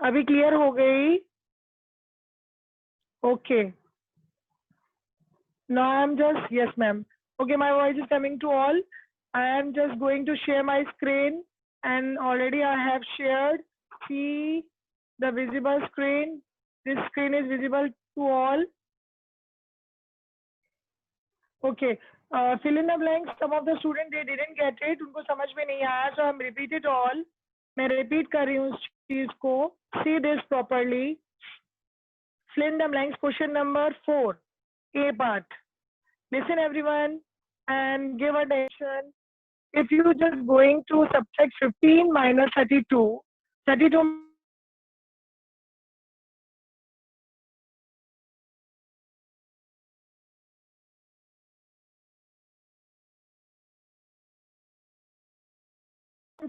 अभी क्लियर हो गई? Okay, now I'm just, yes ma'am. Okay, my voice is coming to all. I am just going to share my screen, and already I have shared. See the visible screen. This screen is visible to all. Okay. Fill in the blanks. Some of the students they didn't get it. उनको समझ में नहीं आया, so I'm repeat it all. मैं repeat कर रही हूँ इस चीज को. See this properly. Fill in the blanks. Question number 4, A part. Listen everyone and give attention. If you just going to subtract 15 minus 32, 32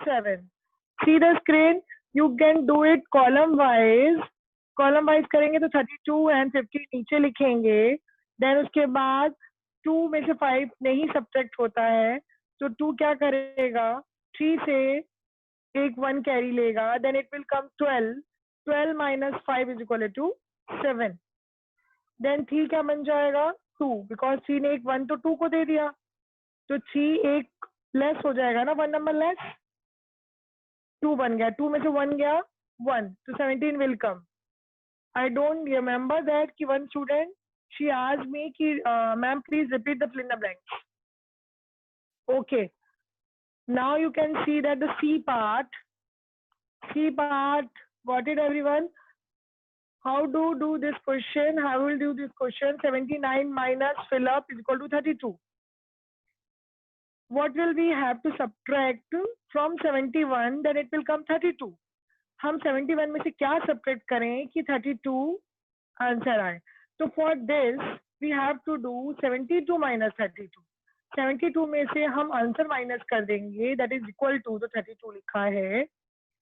7. See the screen. You can do it column wise. Column wise करेंगे तो 32 and 50 नीचे लिखेंगे. Then उसके बाद 2 में से 5 नहीं subtract होता है, तो 2 क्या करेगा, 3 से एक 1 कैरी लेगा. Then it will come 12. 12 minus 5 is equal to 7. Then 3 क्या बन जाएगा, 2, बिकॉज 3 ने एक 1 तो 2 को दे दिया, तो 3 एक लेस हो जाएगा ना, 1 नंबर लेस. 2 बन गया, 2 में से 1 गया 1, तो 17 will come. I don't remember that कि one student she asked me कि ma'am please repeat the fill in the blanks. Okay, now you can see that the C part got it everyone? How do this question? How will do this question? 79 minus fill up is equal to 32. What will we have to subtract from 71? Then it will come 32. हम 71 में से क्या subtract करें कि 32 answer आए? तो for this we have to do 72 minus 32. 72 में से हम आंसर माइनस कर देंगे, दैट इज इक्वल टू, तो 32 लिखा है,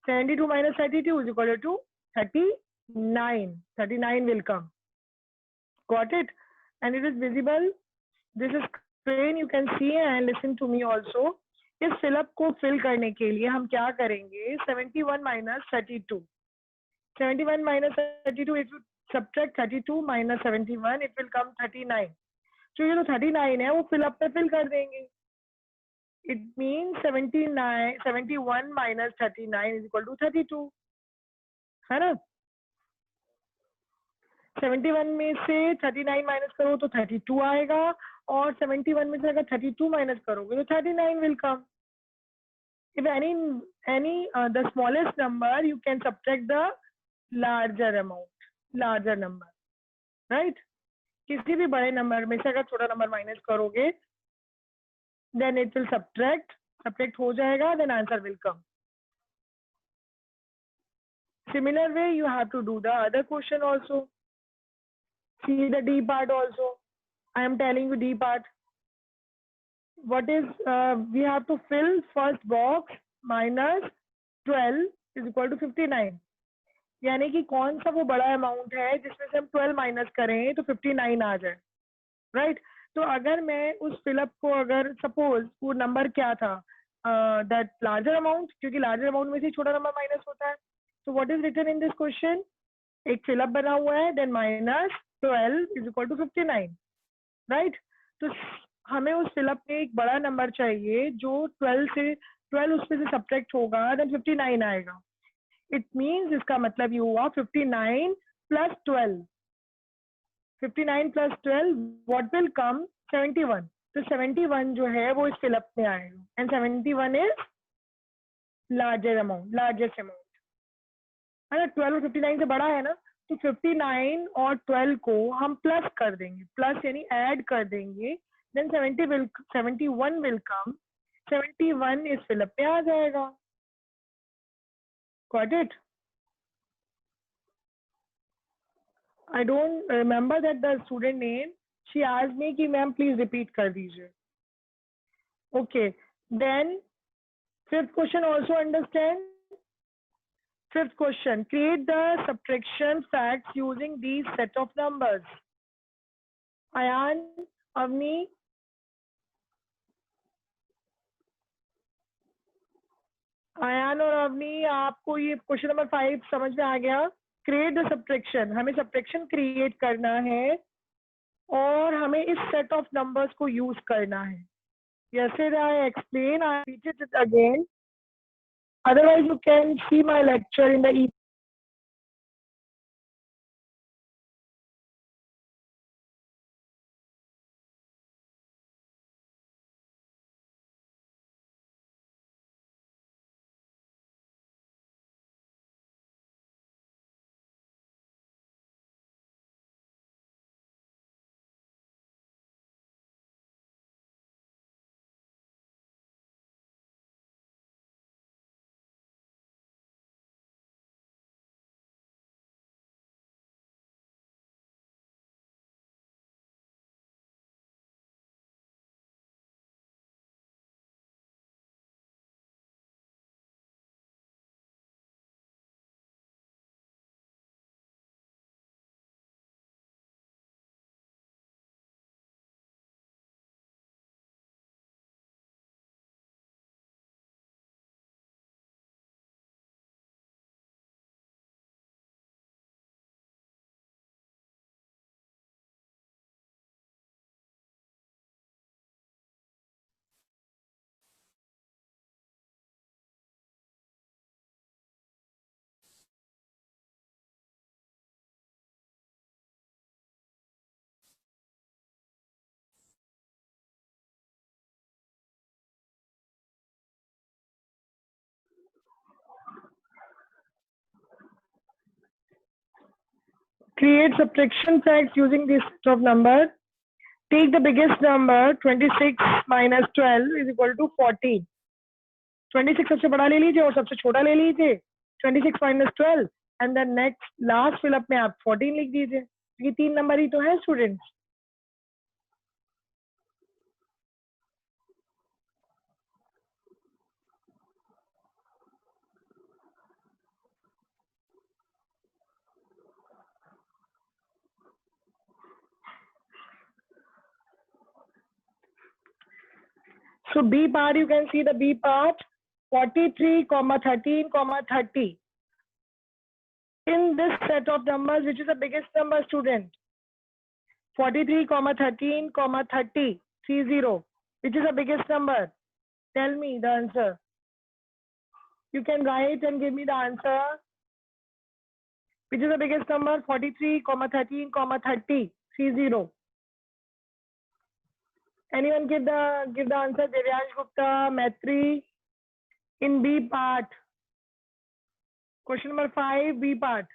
72 minus 32 is equal to 39. 39 will come. Got it? And it is visible. This is screen, you can see and listen to me also. इस fill up को फिल करने के लिए हम क्या करेंगे, 71 minus 32. 71 minus 32, if you subtract 32 minus 71 it will कम 39. तो ये जो 39 है वो फिलअप में फिल कर देंगे. It mean 71 minus 39 is equal to 32, है ना. 71 में से 39 माइनस करो तो 32 आएगा, और 71 में से अगर 32 माइनस करोगे तो 39 will come. If any the smallest number, you can subtract the larger amount, larger number, right? किसी भी बड़े नंबर में से अगर छोटा नंबर माइनस करोगे, then it will subtract हो जाएगा, then answer will come. Similar way you have to do the other question also. See the D part also. I am telling you D part. What is we have to fill first box minus 12 is equal to 59. यानी कि कौन सा वो बड़ा amount है जिसमें से हम 12 माइनस करें तो 59 आ जाए, राइट? तो अगर मैं उस फिलअप को, अगर सपोज वो नंबर क्या था, दैट लार्जर अमाउंट, क्योंकि लार्जर अमाउंट में से छोटा नंबर माइनस होता है. तो what is written in this question, एक फिलअप बना हुआ है, then minus 12 is equal to 59, right? तो हमें उस फिलअप में एक बड़ा नंबर चाहिए जो 12 उसमें से सब्ट्रैक्ट होगा, देन 59 आएगा. इट मीन्स इसका मतलब ये हुआ 59 plus 12. 59 plus 12 what will come, 71. तो 71 जो है वो इस फिलअप में आएगा, एंड 71 इज लार्जेस्ट अमाउंट, है ना. 12 और 59 से बड़ा है ना, तो 59 और 12 को हम प्लस कर देंगे, प्लस यानी ऐड कर देंगे, देन 71 विल कम. 71 इस फिलअप में आ जाएगा. Got it? I don't remember that the student name. She asked me कि मैम प्लीज रिपीट कर दीजिए. Okay, then fifth question also understand. Fifth question, create the subtraction facts using these set of numbers. Ayan, Avni, Ayaan और अवनी, आपको ये question number 5 समझ में आ गया? Create the subtraction, हमें सब्ट्रैक्शन क्रिएट करना है और हमें इस सेट ऑफ नंबर्स को यूज करना है. Yesterday I explained, I repeated it again. Otherwise, you can see my lecture in the evening. Create subtraction facts using this set of number. Take the biggest number, 26 minus 12 is equal to 14. 26 सबसे बड़ा ले लीजिए और सबसे छोटा ले लीजिए. 26 minus 12 and then next last fill up में आप 14 लिख दीजिए. ये 3 नंबर ही तो है students. So B part, you can see the B part, 43, 13, 30. In this set of numbers, which is the biggest number, student? 43, 13, 30, 30. Which is the biggest number? Tell me the answer. You can write and give me the answer. Which is the biggest number? 43, 13, 30, 30. Anyone give the answer? Devyansh Gupta, Maitri. In B part. Question number 5, B part.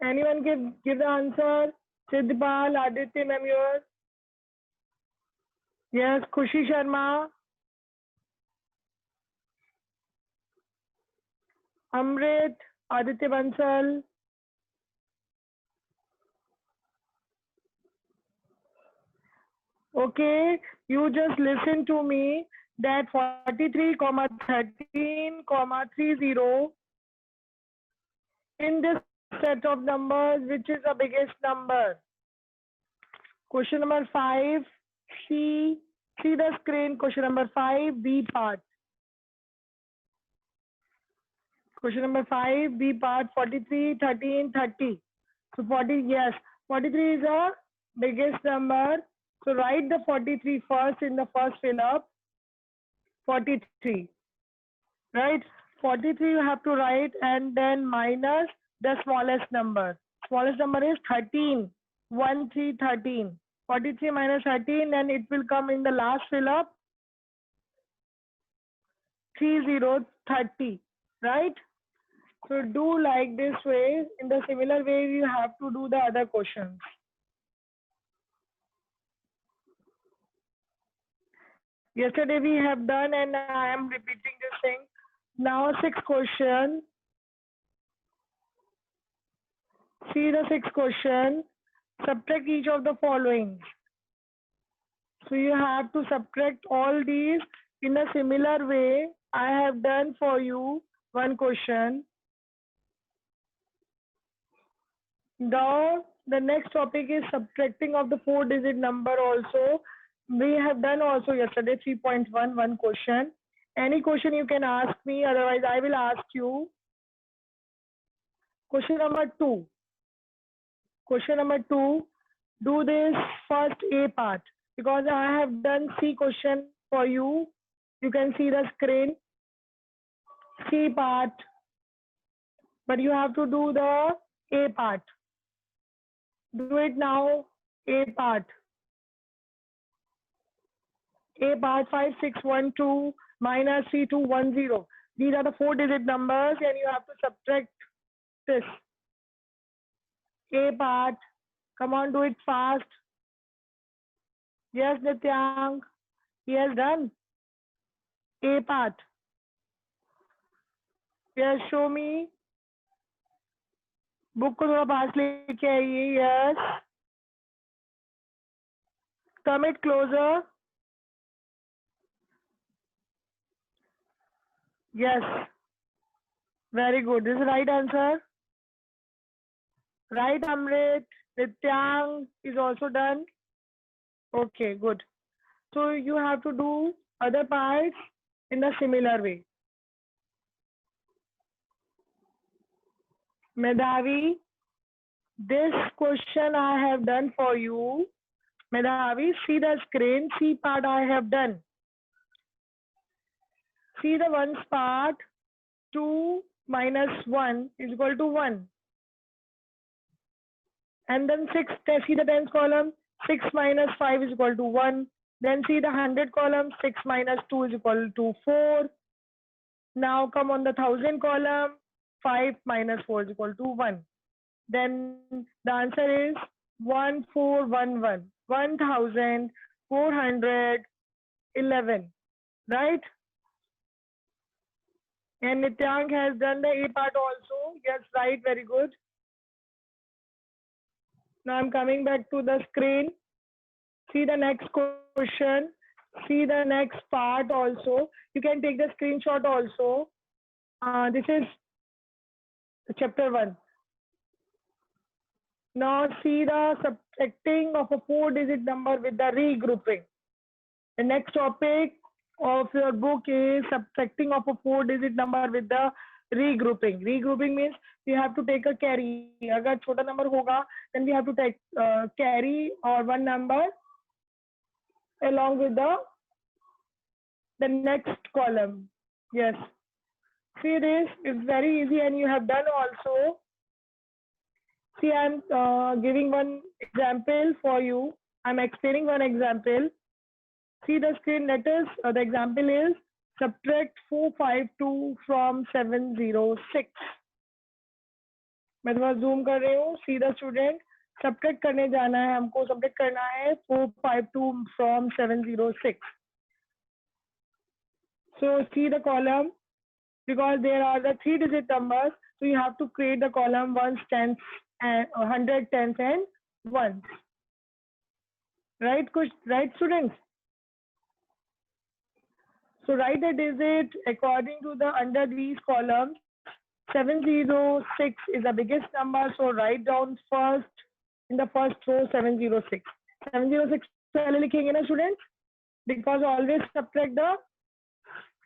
Anyone give the answer? Siddhpal, Aditya, ma'am, yours. Yes, Khushi Sharma. Amrit, Aditya Bansal. Okay, you just listen to me that 43, 13, 30 in this set of numbers, which is the biggest number? Question number 5, see the screen. Question number 5, B part. Question number 5, B part, 43, 13, 30. So 40, yes, 43 is the biggest number. So write the 43 first in the first fill up. 43, right? 43 you have to write and then minus the smallest number. Smallest number is 13. 1, 3, 13. 43 minus 13, then it will come in the last fill up. 30, 30, right? So do like this way. In the similar way, you have to do the other questions. Yesterday we have done and I am repeating this thing. Now 6th question. See the 6th question. Subtract each of the following. So you have to subtract all these in a similar way. I have done for you one question. The The next topic is subtracting of the 4-digit number also. We have done also yesterday 3.1 one question. Any question you can ask me, otherwise I will ask you. Question number 2. Question number 2. Do this first A part because I have done C question for you. You can see the screen. C part. But you have to do the A part. Do it now. A part. A part 5612 minus 3210. These are the 4-digit numbers and you have to subtract this. A part. Come on, do it fast. Yes, Nityang. Yes, done. A part. Yes, show me. Book को थोड़ा पास लेके आइए. Yes. Come it closer. Yes. Very good. This is the right answer. Right, Amrit. Nityang is also done. Okay, good. So you have to do other parts in the similar way. Medhavi, this question I have done for you. Medhavi, see the screen. C part I have done. See the ones part. 2 minus 1 is equal to 1. And then 6, see the tens column. 6 minus 5 is equal to 1. Then see the 100 column. 6 minus 2 is equal to 4. Now come on the 1000 column. 5 minus 4 is equal to 1. Then the answer is 1411. 1411. Right? And Nityang has done the A part also. Yes, right. Very good. Now I'm coming back to the screen. See the next question. See the next part also. You can take the screenshot also. This is chapter 1. Now see the subtracting of a 4-digit number with the regrouping. The next topic of your book is subtracting of a 4-digit number with the regrouping. Regrouping means you have to take a carry. Agar chota number hoga, then we have to take carry or one number along with the next column. Yes. See this, it's very easy and you have done also. See, I'm giving one example for you. I'm explaining one example. See the screen letters. The example is subtract 452 from 706. मैं थोड़ा zoom कर रही हूँ. See the student. Subtract करने जाना है हमको. Subtract करना है 452 from 706. So see the column. Because there are the 3-digit numbers, so you have to create the column ones, tens, and 100, tens, and ones. Right, students? So write the digit according to the under these columns. 706 is the biggest number, so write down first in the first row 706. 706 पहले लिखेंगे ना students? Because always subtract the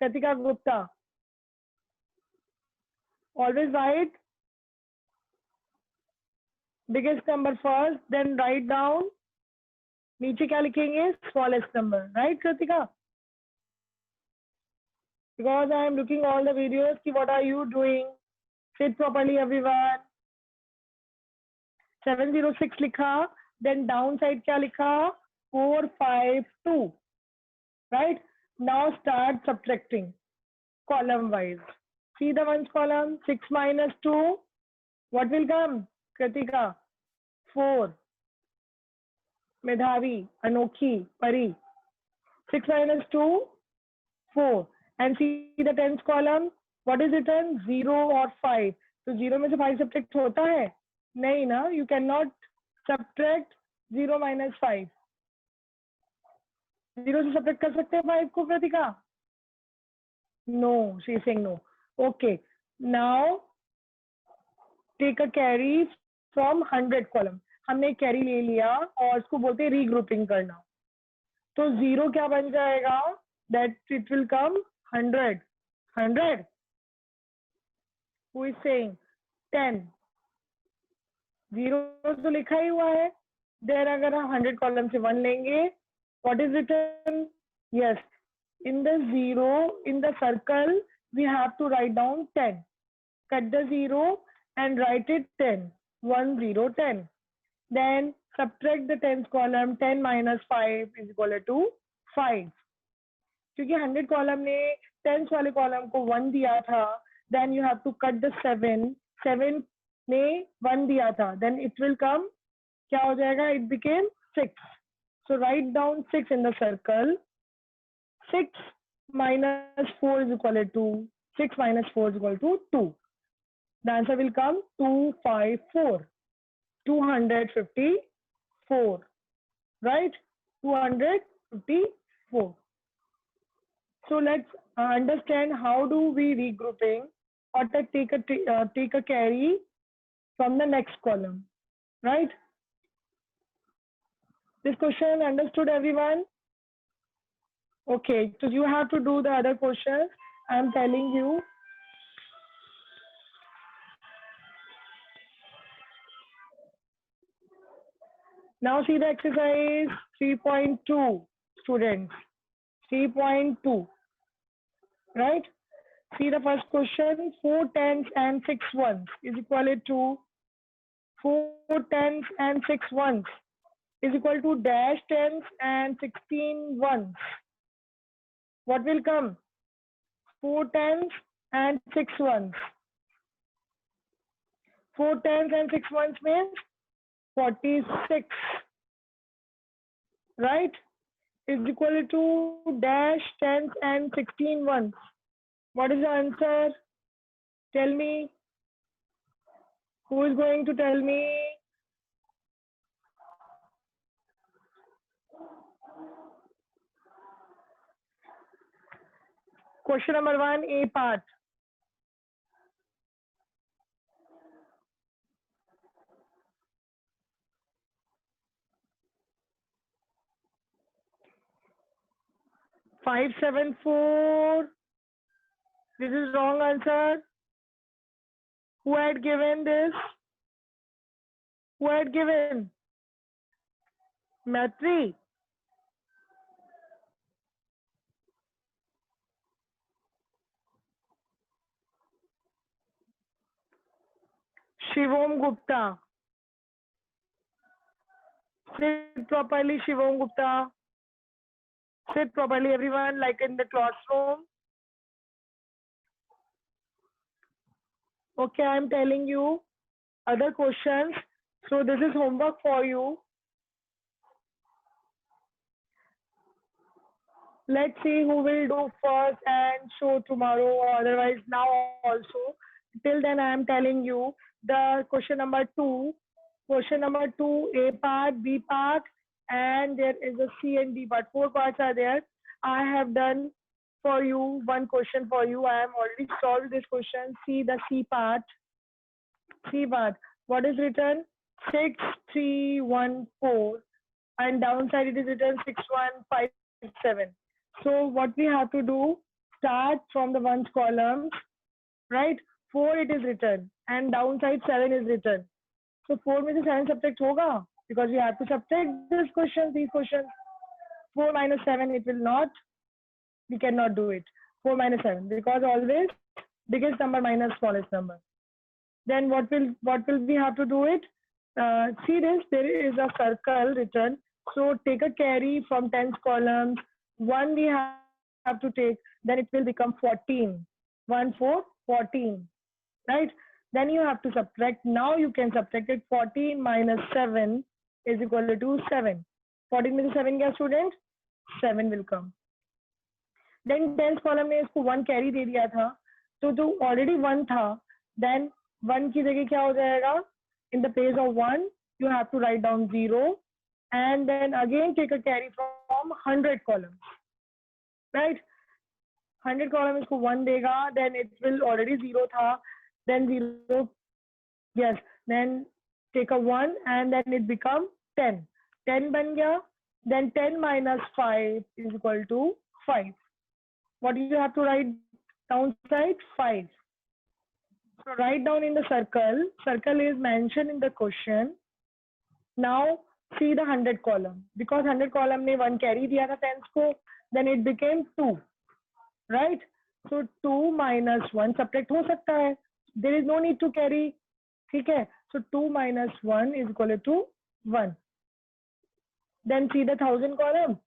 Kritika Gupta. Always write biggest number first, then write down. नीचे क्या लिखेंगे? Smallest number, right, Kritika? Because I am looking all the videos. What are you doing? Sit properly, everyone. 706 लिखा, then downside क्या लिखा? 452. Right? Now start subtracting column wise. See the ones column. 6 minus 2. What will come? Kritika. 4. Medhavi. Anokhi. Pari. 6 minus 2. 4. And see the tens column. What is written? 0 or 5. So 0 में से 5 subtract होता है? नहीं ना. You cannot subtract 0 minus 5. 0 से subtract कर सकते हैं 5 को Kritika? No. She is saying no. Okay. Now take a carry from 100 column. हमने कैरी ले लिया और उसको बोलते हैं रीग्रुपिंग करना। तो 0 क्या बन जाएगा, that it will come 100। 100 who is saying 10, 0 तो लिखा ही हुआ है। देन अगर हम 100 कॉलम से 1 लेंगे, what is written, yes, in the 0 in the circle we have to write down 10. Cut the 0 and write it 10, 1 0 10. Then subtract the 10th column, 10 minus 5 is equal to 5. क्योंकि 100 column ने 10th वाले column को 1 दिया था, then you have to cut the 7, 7 ने 1 दिया था, then it will come, क्या हो जाएगा, it became 6. So write down 6 in the circle. 6 minus 4 is equal to 6 minus 4 is equal to 2. The answer will come 254. 254. Right? 254. So let's understand how do we regrouping or take a carry from the next column. Right? This question understood, everyone? Okay, so you have to do the other questions. I am telling you. Now see the exercise 3.2, students. 3.2. Right? See the first question. 4 tens and 6 ones is equal to 4 tens and 6 ones is equal to dash tens and 16 ones. What will come? 4 tens and 6 ones. 4 tens and 6 ones means 46. Right? Is equal to dash tens and 16 ones. What is the answer? Tell me. Who is going to tell me? Question number 1, A part. Five, 7, 4. This is wrong answer. Who had given this? Who had given? Matri. Shivom Gupta. Sit properly, Shivom Gupta. Sit properly, everyone, like in the classroom. Okay, I'm telling you other questions. So this is homework for you. Let's see who will do first and show tomorrow, or otherwise now also. Till then, I am telling you the question number 2. Question number 2, A part, B part, and there is a C and D part. 4 parts are there. I have done for you one question for you. I have already solved this question. See the C part. C part. What is written? 6314, and downside it is written 6157. So what we have to do, start from the ones columns, right? 4 it is written and downside 7 is written. So 4 में से 7 subtract होगा, because we have to subtract this question, these questions. 4 minus 7 it will not, we cannot do it. 4 minus 7, because always biggest number minus smallest number. Then what will we have to do it? See this, there is a circle written. So take a carry from 10th columns. 1 we have to take, then it will become 14. 1 4 14, right? Then you have to subtract. Now you can subtract it. 14 minus 7 is equal to 7. 14 में से 7 क्या student? 7 will come. Then 10th column ने इसको 1 carry दे दिया था, तो जो already 1 था, then 1 की जगह क्या हो जाएगा? In the place of 1, you have to write down 0, and then again take a carry from 100 columns, right? 100 column इसको 1 देगा, then it will already 0 था, then 0, yes, then take a 1 and then it become 10. 10 ban gaya. Then 10 minus 5 is equal to 5. What do you have to write downside? 5. So write down in the circle. Circle is mentioned in the question. Now see the 100 column. Because 100 column ने 1 carry दिया था tens को, then it became 2. Right? So 2 minus 1 subtract हो सकता है. There is no need to carry. ठीक है? So 2 minus 1 is equal to 1. Then see the 1000 column.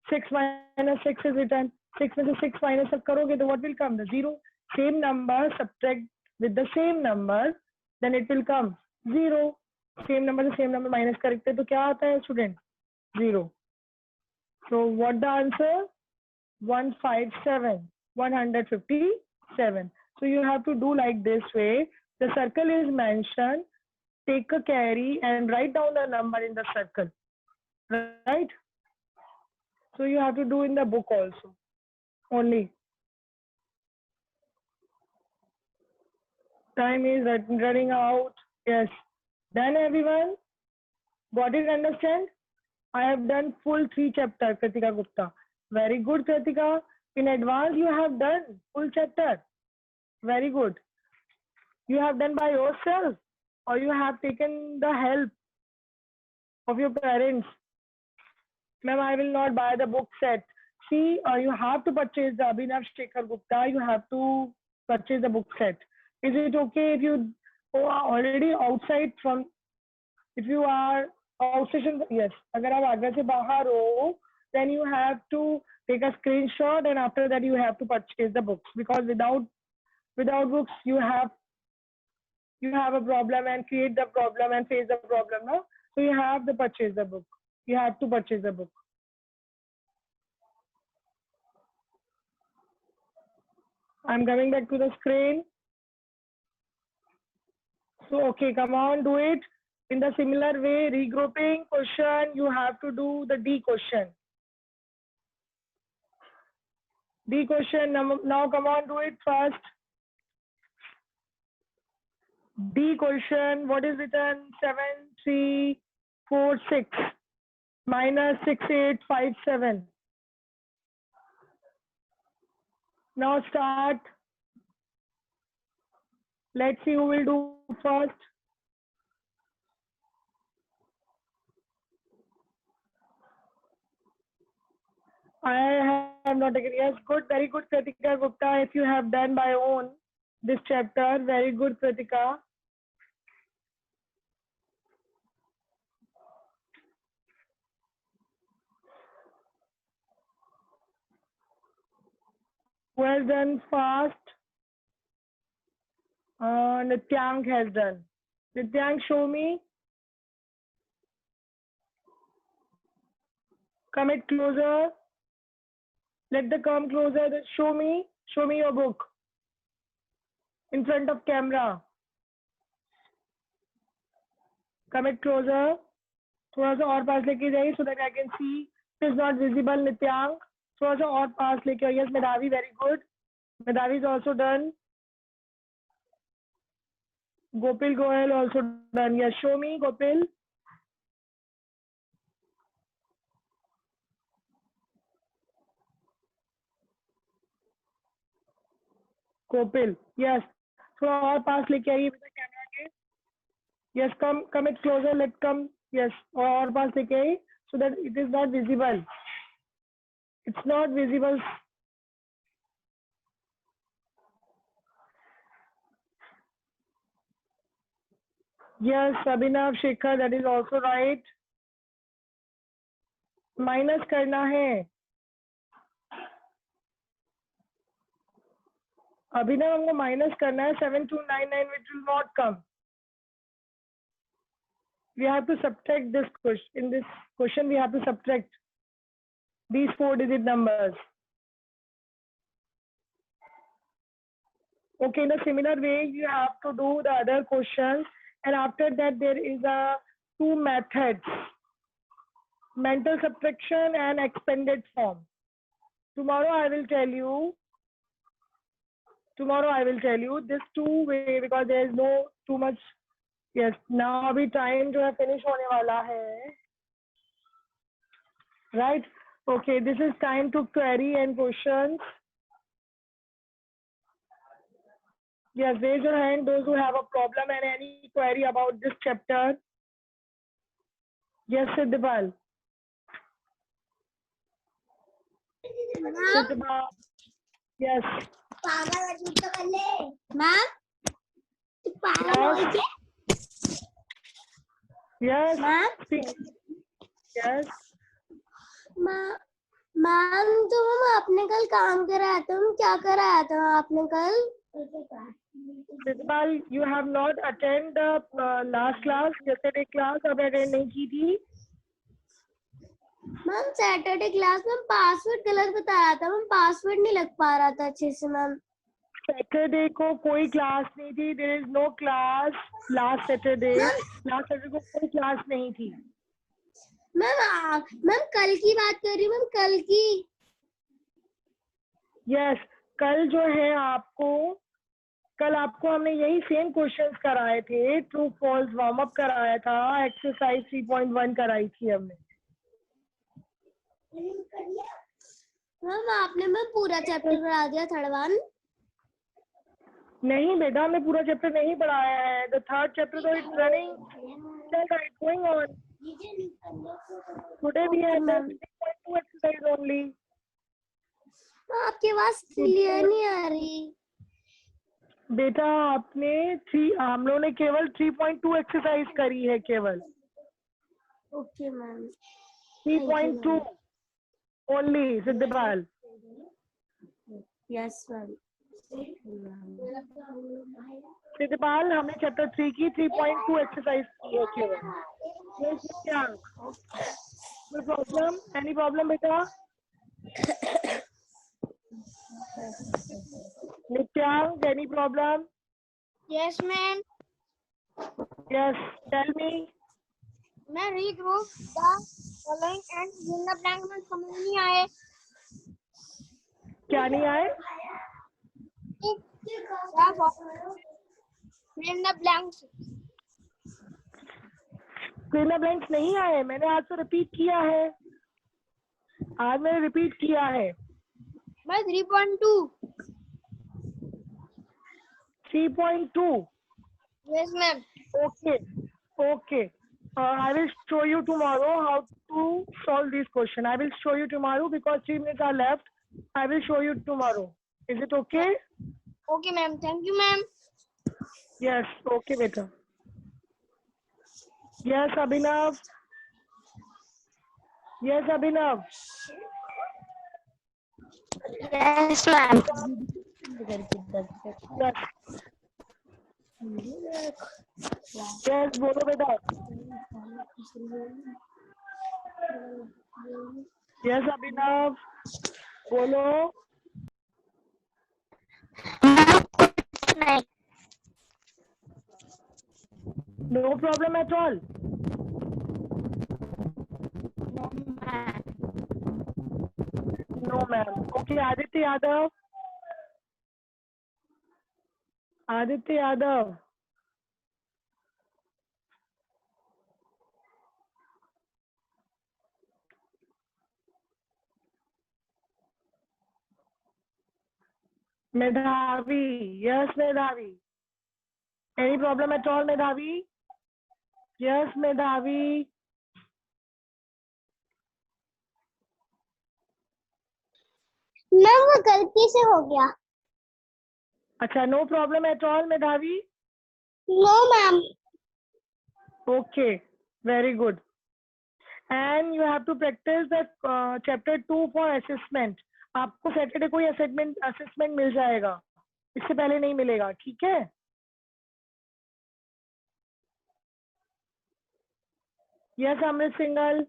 6 minus 6 is written. 6 में से 6 minus up करोगे तो what will come? The 0. Same number subtract with the same number, then it will come 0. Same number से same number minus करते तो क्या आता है student? 0. So what the answer? 157. 157. So you have to do like this way. The circle is mentioned. Take a carry and write down the number in the circle. Right? So you have to do in the book also. Only. Time is running out. Yes. Done everyone? Got it? Understand? I have done full 3 chapter, Kritika Gupta. Very good, Kritika. In advance, you have done full chapter. Very good. You have done by yourself or you have taken the help of your parents. Ma'am, I will not buy the book set. See, you have to purchase the Abhinav Shekhar Gupta. You have to purchase the book set. Is it okay if you are already outside from, if you are outstation? Yes. अगर आप आगे से बाहर हो, then you have to take a screenshot and after that you have to purchase the books, because without books you have a problem and create the problem and face the problem. No? So you have to purchase the book. You have to purchase the book. I'm coming back to the screen. So, okay, come on, do it. In the similar way, regrouping question, you have to do the D question. D question, now come on, do it first. D question, what is written? 7346 minus 6857. Now start. Let's see who will do first. I have not taken. Yes, good, very good, Kritika Gupta. If you have done by own this chapter, very good, Kritika. Well done, fast. Nityank has done. Nityank, show me. Come it closer. Let the come closer. Show me your book. In front of camera. Come it closer. थोड़ा सा और पास लेके जाइए so that I can see. It is not visible, Nityank. थोड़ा सा और पास लेके आइए. Yes, Medhavi, very good. Medhavi is also done. Gopil Goel also done. Yes, show me, Gopil. Gopil, yes. थोड़ा और पास लेके आइए कैमरा के. Yes, come it closer. Let come. Yes, और पास लेके आइए so that it is not visible. It's not visible. Yes, Abhinav Shekhar, that is also right. Minus करना है. Abhinav हमको minus करना है. 7299 which will not come. We have to subtract this question. In this question, we have to subtract these 4-digit numbers. Okay, in a similar way, you have to do the other questions. And after that, there is a 2 methods. Mental subtraction and expanded form. Tomorrow I will tell you this 2 way, because there is no too much Yes, now अभी time जो है finish होने वाला है. Right? Okay, this is time to query and questions. Yes, raise your hand those who have a problem and any query about this chapter. Yes, Siddipal. Siddipal. Yes. Ma'am Yes. Ma'am Speak. Yes. Ma'am तो हम आपने कल काम कराया था, हम क्या कराया था आपने कल? Siddipal, you have not attended the last class, yesterday class, अब attend नहीं की थी. मैम सैटरडे क्लास में पासवर्ड गलत बताया था, मैम पासवर्ड नहीं लग पा रहा था अच्छे से मैम. सैटरडे को कोई क्लास नहीं थी. There is no class last Saturday. Last Saturday को कोई क्लास नहीं थी. मैम कल की बात कर रही हूँ मैम, कल की. यस, कल जो है कल आपको हमने यही सेम क्वेश्चंस कराए थे. ट्रू फॉल्स वार्म अप कराया था. एक्सरसाइज 3.1 कराई थी हमने. मैम आपने मैम पूरा चैप्टर पढ़ा दिया थर्ड वन? नहीं बेटा, हमने पूरा चैप्टर नहीं पढ़ाया है. द थर्ड चैप्टर तो it's running, it's going on. Today we have done 3.2 exercise only. आपकी आवाज क्लियर नहीं आ रही. बेटा हम लोगों ने केवल 3.2 एक्सरसाइज करी है केवल. Okay ma'am. 3.2 only Siddhpal. Yes ma'am. Siddhpal, हमने चैप्टर 3 की 3.2 एक्सरसाइज की है केवल. कोई प्रॉब्लम? एनी प्रॉब्लम बेटा? Nityank, any problem? Yes ma'am. Yes, tell me. मैं regroup the following and in the blank में समझ नहीं आए. क्या नहीं आए? In the blanks. Fill the blanks नहीं आए. मैंने आज तो रिपीट किया है. आज मैंने रिपीट किया है. मैं 3.2. 3.2. Yes ma'am. Okay. I will show you tomorrow how to solve this question. I will show you tomorrow because 3 minutes are left. I will show you tomorrow. Is it okay? Okay ma'am. Thank you ma'am. Yes, okay beta. Yes, Abhinav. Yes, Abhinav. Yes ma'am. Yes, बोलो बेटा. Yes, Abhinav. बोलो. No problem at all. No ma'am. Okay, Aditya Yadav. Medhavi. Yes, Medhavi. Any problem at all, Medhavi? Yes, Medhavi. Ma'am वो गलती से हो गया. अच्छा, no problem at all, Medhavi? No ma'am. Okay, very good. And you have to practice the chapter 2 for assessment. आपको Saturday को ही assessment मिल जाएगा. इससे पहले नहीं मिलेगा. ठीक है? Yes, Amrit Singhal.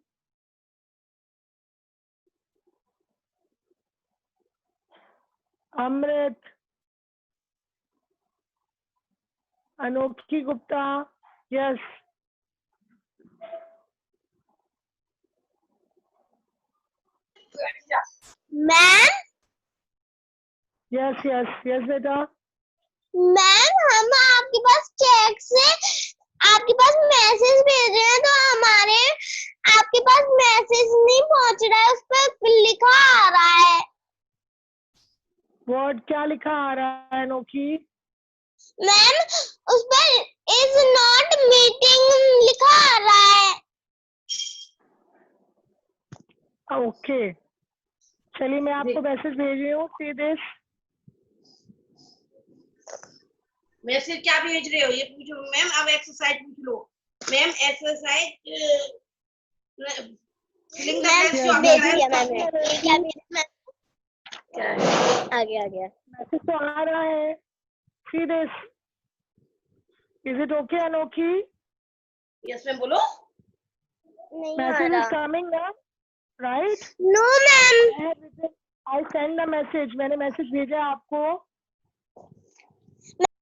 Amrit. Anokhi Gupta. Yes. Ma'am. Yes, बेटा. मैम हम आपके पास चेक से आपके पास मैसेज भेजे हैं तो हमारे आपके पास मैसेज नहीं पहुंच रहा है, उस पर लिखा आ रहा है। वर्ड क्या लिखा आ रहा है अनोखी? मैम उस पर इज नॉट मीटिंग लिखा आ रहा है। ओके, चलिए मैं आपको मैसेज भेज रही हूँ। See this. मैसेज क्या भेज रहे हो ये पूछो मैम। अब एक्सरसाइज पूछ लो ma'am. Exercise filling the blanks जो आपने कराया आ गया। मैसेज तो आ रहा है। See this. Is it okay Anokhi? Yes ma'am बोलो। नहीं आ मैसेज इज रहा। कमिंग ना, right? No ma'am. I send the message. मैंने मैसेज भेजा है आपको।